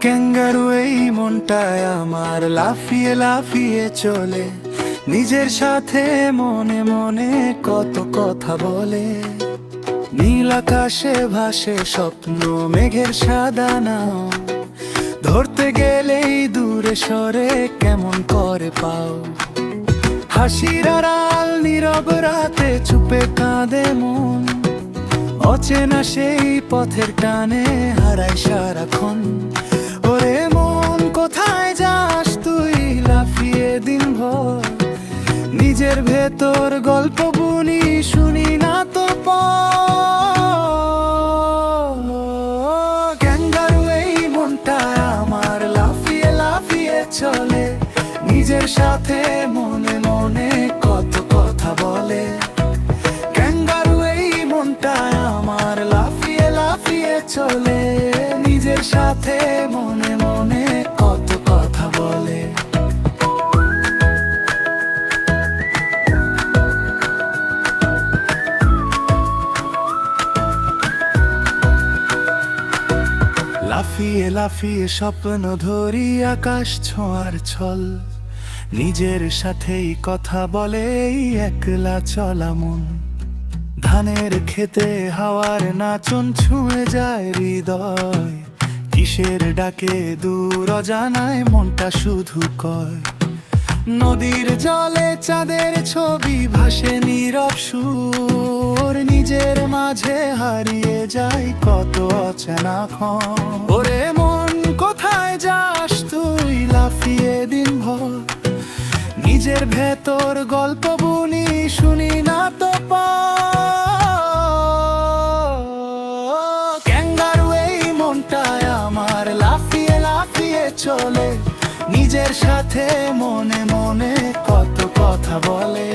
Kangaroo এই মনটায় আমার লাফিয়ে লাফিয়ে চলে, নিজের সাথে মনে মনে কত কথা বলে। নীল আকাশে ভাসে স্বপ্ন মেঘের সাদা নাও, ধরতে গেলেই দূরে সরে কেমন করে পাও। হাসির আড়াল নীরব রাতে চুপে কাঁদে মন, অচেনা সেই পথের টানে হারাই সারাক্ষণ। ওরে মন কোথায় যাস তুই লাফিয়ে দিনভর, নিজের ভেতর গল্প বুনি শুনি না তো ক্যাঙ্গারু এই মনটা আমার লাফিয়ে লাফিয়ে চলে, নিজের সাথে মনে মনে কত কথা বলে। ক্যাঙ্গারু এই মনটা আমার লাফিয়ে লাফিয়ে চলে, নিজের সাথে মনে মনে কত কথা বলে। লাফিয়ে লাফিয়ে স্বপ্ন ধরি আকাশ ছোঁয়ার ছল, নিজের সাথেই কথা বলে এই একলা চলা মন। ধানের খেতে হাওয়ার নাচন ছুঁয়ে যায় হৃদয়, কিসের ডাকে দূর অজানায় মনটা শুধু কয়। নদীর জলে চাঁদের ছবি ভাসে নীরব সুর, নিজের মাঝে হারিয়ে যায় কত অচেনা ক্ষণ। ওরে মন কোথায় যাস তুই লাফিয়ে দিনভর, নিজের ভেতর গল্প বুনি শুনি না তো ক্যাঙ্গারু এই মনটায় আমার লাফিয়ে লাফিয়ে চলে, নিজের সাথে মনে মনে কত কথা বলে।